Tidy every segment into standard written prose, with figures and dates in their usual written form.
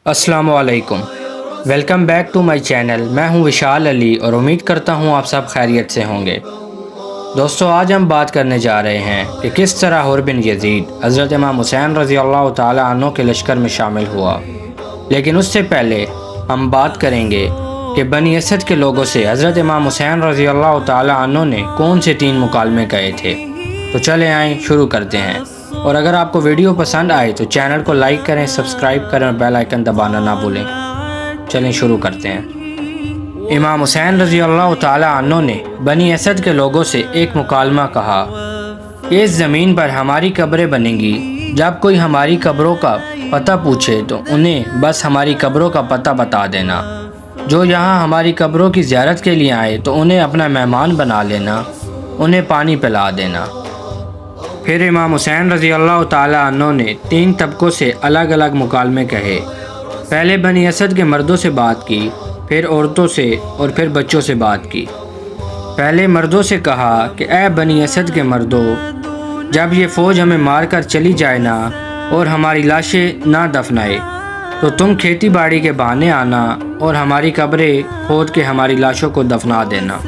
अस्सलाम वालेकुम। Welcome back to my channel. मैं हूं विशाल अली और उम्मीद करता हूं आप सब खैरियत से होंगे। दोस्तों, आज हम बात करने जा रहे हैं कि किस तरह हुर बिन यजीद हज़रत इमाम हुसैन रज़ी अल्लाह ताला अन्हु के लश्कर में शामिल हुआ। लेकिन उससे पहले हम बात करेंगे कि बनी असद के लोगों से हज़रत इमाम हुसैन रज़ी अल्लाह ताला अन्हु ने कौन से 3 मुकालमे कहे थे। तो चले आएँ शुरू करते हैं। और अगर आपको वीडियो पसंद आए तो चैनल को लाइक करें, सब्सक्राइब करें और बेल आइकन दबाना ना भूलें। चलें शुरू करते हैं। इमाम हुसैन रज़ी अल्लाह ताला अन्हु ने बनी असद के लोगों से एक मुकालमा कहा कि इस ज़मीन पर हमारी कब्रें बनेंगी। जब कोई हमारी कब्रों का पता पूछे तो उन्हें बस हमारी कब्रों का पता बता देना। जो यहाँ हमारी कब्रों की ज़ियारत के लिए आए तो उन्हें अपना मेहमान बना लेना, उन्हें पानी पिला देना। फिर इमाम हुसैन रज़ी अल्लाह ताला अन्हु ने 3 तबकों से अलग अलग मुकालमे कहे। पहले बनी असद के मर्दों से बात की, फिर औरतों से और फिर बच्चों से बात की। पहले मर्दों से कहा कि ऐ बनी असद के मर्दों, जब ये फ़ौज हमें मार कर चली जाए ना और हमारी लाशें ना दफनाए तो तुम खेती बाड़ी के बहाने आना और हमारी कब्रें खोद के हमारी लाशों को दफना देना।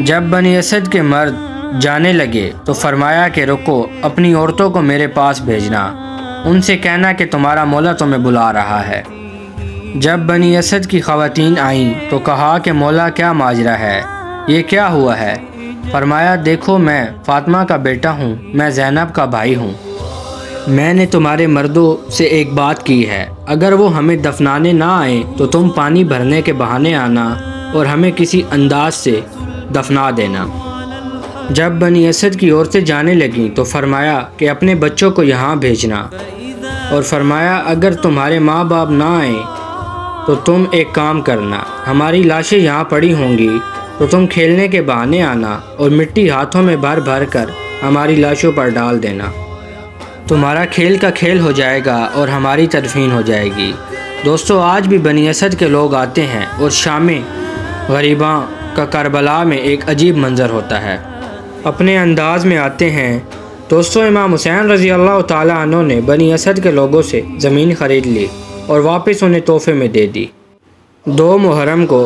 जब बनी असद के मर्द जाने लगे तो फरमाया कि रुको, अपनी औरतों को मेरे पास भेजना, उनसे कहना कि तुम्हारा मौला तुम्हें बुला रहा है। जब बनी असद की ख़वातीन आईं तो कहा कि मौला क्या माजरा है, ये क्या हुआ है। फरमाया देखो, मैं फ़ातिमा का बेटा हूँ, मैं ज़ैनब का भाई हूँ। मैंने तुम्हारे मर्दों से एक बात की है, अगर वो हमें दफनाने ना आए तो तुम पानी भरने के बहाने आना और हमें किसी अंदाज से दफना देना। जब बनी असद की औरतें जाने लगीं तो फरमाया कि अपने बच्चों को यहाँ भेजना, और फरमाया अगर तुम्हारे माँ बाप ना आए तो तुम एक काम करना, हमारी लाशें यहाँ पड़ी होंगी तो तुम खेलने के बहाने आना और मिट्टी हाथों में भर भर कर हमारी लाशों पर डाल देना। तुम्हारा खेल का खेल हो जाएगा और हमारी तदफीन हो जाएगी। दोस्तों, आज भी बनी असद के लोग आते हैं और शाम गरीबां का करबला में एक अजीब मंज़र होता है, अपने अंदाज में आते हैं। दोस्तों, इमाम हुसैन रज़ी अल्लाह ताला अन्हु ने बनी असद के लोगों से ज़मीन ख़रीद ली और वापस उन्हें तोहफे में दे दी। 2 मुहर्रम को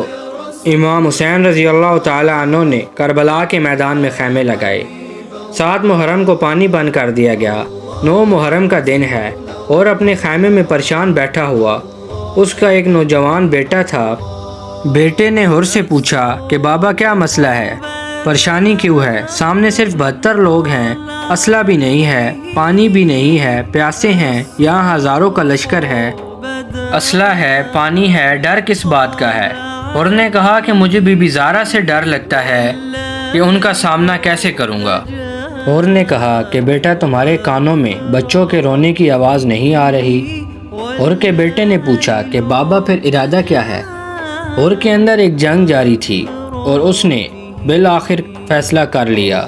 इमाम हुसैन रज़ी अल्लाह ताला अन्हु ने करबला के मैदान में खैमे लगाए। 7 मुहर्रम को पानी बंद कर दिया गया। 9 मुहर्रम का दिन है और अपने खैमे में परेशान बैठा हुआ उसका एक नौजवान बेटा था। बेटे ने हुर से पूछा कि बाबा क्या मसला है, परेशानी क्यों है। सामने सिर्फ 72 लोग हैं, असला भी नहीं है, पानी भी नहीं है, प्यासे हैं, यहाँ हज़ारों का लश्कर है। असला है, पानी है, डर किस बात का है। और ने कहा कि मुझे बीबी ज़ारा से डर लगता है कि उनका सामना कैसे करूँगा। और ने कहा कि बेटा, तुम्हारे कानों में बच्चों के रोने की आवाज़ नहीं आ रही। और के बेटे ने पूछा कि बाबा फिर इरादा क्या है। और के अंदर एक जंग जारी थी और उसने बिल आखिर फ़ैसला कर लिया।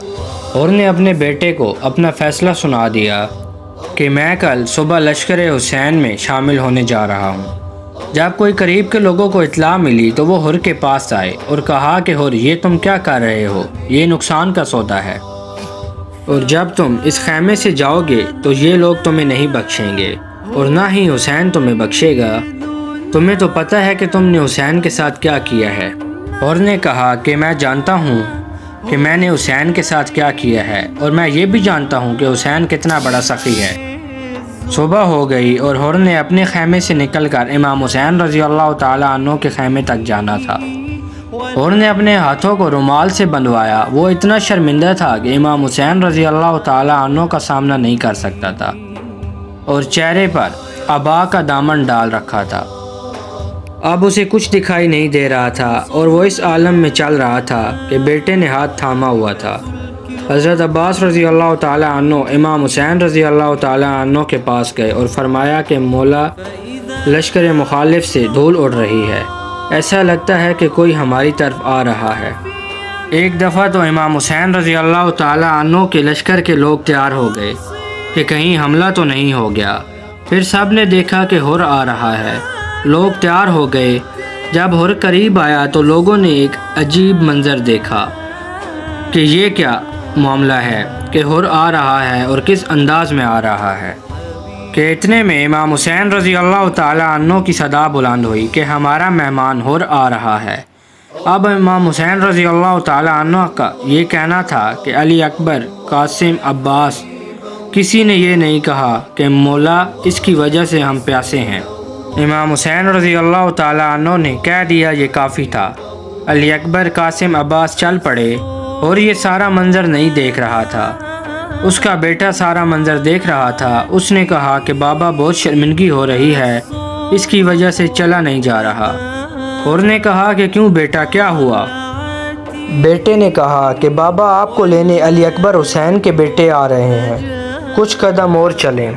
और ने अपने बेटे को अपना फ़ैसला सुना दिया कि मैं कल सुबह लश्कर हुसैन में शामिल होने जा रहा हूँ। जब कोई करीब के लोगों को इत्तला मिली तो वो हुर के पास आए और कहा कि हुर, ये तुम क्या कर रहे हो, ये नुकसान का सौदा है, और जब तुम इस खैमे से जाओगे तो ये लोग तुम्हें नहीं बख्शेंगे और ना ही हुसैन तुम्हें बख्शेगा। तुम्हें तो पता है कि तुमने हुसैन के साथ क्या किया है। और ने कहा कि मैं जानता हूँ कि मैंने हुसैन के साथ क्या किया है, और मैं ये भी जानता हूँ कि हुसैन कितना बड़ा सखी है। सुबह हो गई और हुर ने अपने खैमे से निकलकर इमाम हुसैन रज़ी अल्लाह ताला अन्हु के खैमे तक जाना था। हुर ने अपने हाथों को रुमाल से बंधवाया। वो इतना शर्मिंदा था कि इमाम हुसैन रज़ी अल्लाह ताला अन्हु का सामना नहीं कर सकता था और चेहरे पर अबा का दामन डाल रखा था। अब उसे कुछ दिखाई नहीं दे रहा था और वो इस आलम में चल रहा था कि बेटे ने हाथ थामा हुआ था। हज़रत अब्बास रज़ी अल्लाह ताला अन्हु इमाम हुसैन रज़ी अल्लाह ताला अन्हु के पास गए और फरमाया कि मौला, लश्कर मुखालिफ से धूल उड़ रही है, ऐसा लगता है कि कोई हमारी तरफ आ रहा है। एक दफ़ा तो इमाम हुसैन रज़ी अल्लाह ताला अन्हु के लश्कर के लोग तैयार हो गए कि कहीं हमला तो नहीं हो गया। फिर सब ने देखा कि हुर आ रहा है। लोग तैयार हो गए। जब हुर करीब आया तो लोगों ने एक अजीब मंज़र देखा कि ये क्या मामला है कि हुर आ रहा है और किस अंदाज में आ रहा है। کہ اتنے میں امام حسین رضی اللہ تعالیٰ عنہ کی صدا بلند ہوئی کہ ہمارا مہمان حر آ رہا ہے۔ اب امام حسین رضی اللہ تعالیٰ عنہ کا یہ کہنا تھا کہ علی اکبر، قاسم، عباس، کسی نے یہ نہیں کہا کہ مولا اس کی وجہ سے ہم پیاسے ہیں۔ امام حسین رضی اللہ تعالیٰ عنہ نے کہہ دیا یہ کافی تھا۔ علی اکبر، قاسم، عباس چل پڑے اور یہ سارا منظر نہیں دیکھ رہا تھا، اس کا بیٹا سارا منظر دیکھ رہا تھا۔ اس نے کہا کہ بابا بہت شرمندگی ہو رہی ہے، اس کی وجہ سے چلا نہیں جا رہا۔ اور نے کہا کہ کیوں بیٹا، کیا ہوا؟ بیٹے نے کہا کہ بابا آپ کو لینے علی اکبر حسین کے بیٹے آ رہے ہیں، کچھ قدم اور چلیں۔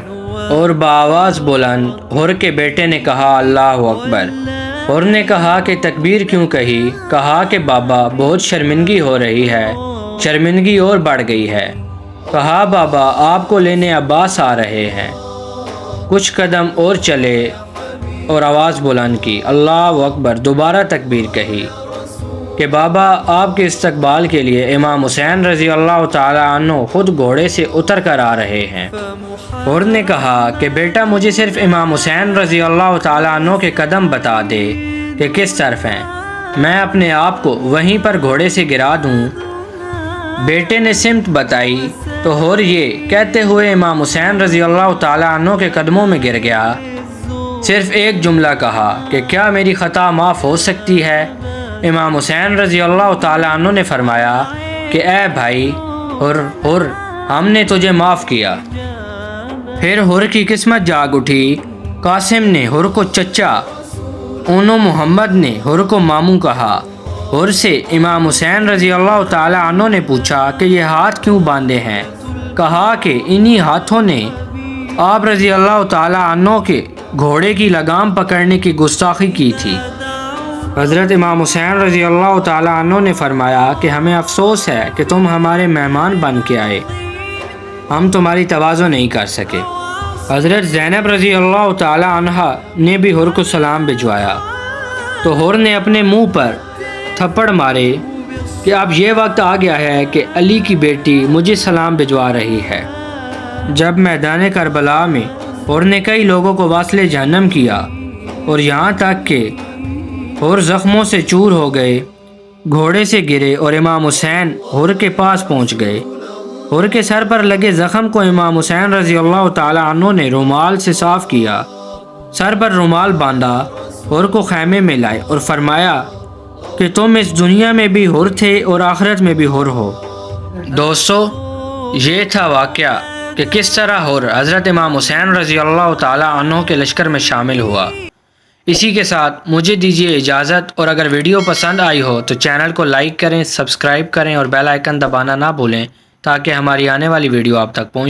اور بآواز بلند حر کے بیٹے نے کہا اللہ اکبر۔ حر نے کہا کہ تکبیر کیوں کہی؟ کہا کہ بابا بہت شرمندگی ہو رہی ہے، شرمندگی اور بڑھ گئی ہے۔ کہا بابا آپ کو لینے عباس آ رہے ہیں، کچھ قدم اور چلے اور آواز بلند کی اللہ اکبر۔ دوبارہ تکبیر کہی کہ بابا آپ کے استقبال کے لیے امام حسین رضی اللہ تعالیٰ عنہ خود گھوڑے سے اتر کر آ رہے ہیں۔ اور نے کہا کہ بیٹا مجھے صرف امام حسین رضی اللہ تعالیٰ عنہ کے قدم بتا دے کہ کس طرف ہیں، میں اپنے آپ کو وہیں پر گھوڑے سے گرا دوں۔ بیٹے نے سمت بتائی تو حر یہ کہتے ہوئے امام حسین رضی اللہ تعالیٰ عنہ کے قدموں میں گر گیا۔ صرف ایک جملہ کہا کہ کیا میری خطا معاف ہو سکتی ہے؟ امام حسین رضی اللہ تعالیٰ عنہ نے فرمایا کہ اے بھائی حر، ہم نے تجھے معاف کیا۔ پھر حر کی قسمت جاگ اٹھی۔ قاسم نے حر کو چچا، اونو محمد نے حر کو ماموں کہا۔ حر سے امام حسین رضی اللہ تعالیٰ عنہ نے پوچھا کہ یہ ہاتھ کیوں باندھے ہیں؟ کہا کہ انہی ہاتھوں نے آپ رضی اللہ تعالیٰ عنہ کے گھوڑے کی لگام پکڑنے کی گستاخی کی تھی۔ حضرت امام حسین رضی اللہ تعالیٰ عنہ نے فرمایا کہ ہمیں افسوس ہے کہ تم ہمارے مہمان بن کے آئے، ہم تمہاری تواضع نہیں کر سکے۔ حضرت زینب رضی اللہ تعالیٰ عنہ نے بھی حر کو سلام بھجوایا تو حر نے اپنے منہ پر تھپڑ مارے کہ اب یہ وقت آ گیا ہے کہ علی کی بیٹی مجھے سلام بھجوا رہی ہے۔ جب میدان کربلا میں حر نے کئی لوگوں کو واصل جہنم کیا اور یہاں تک کہ حر زخموں سے چور ہو گئے، گھوڑے سے گرے اور امام حسین حر کے پاس پہنچ گئے۔ حر کے سر پر لگے زخم کو امام حسین رضی اللہ تعالیٰ عنہ نے رومال سے صاف کیا، سر پر رومال باندھا، حر کو خیمے میں لائے اور فرمایا کہ تم اس دنیا میں بھی حر تھے اور آخرت میں بھی حر ہو۔ دوستو، یہ تھا واقعہ کہ کس طرح حر حضرت امام حسین رضی اللہ تعالیٰ عنہ کے لشکر میں شامل ہوا۔ اسی کے ساتھ مجھے دیجیے اجازت، اور اگر ویڈیو پسند آئی ہو تو چینل کو لائک کریں، سبسکرائب کریں اور بیل آئیکن دبانا نہ بھولیں تاکہ ہماری آنے والی ویڈیو آپ تک پہنچ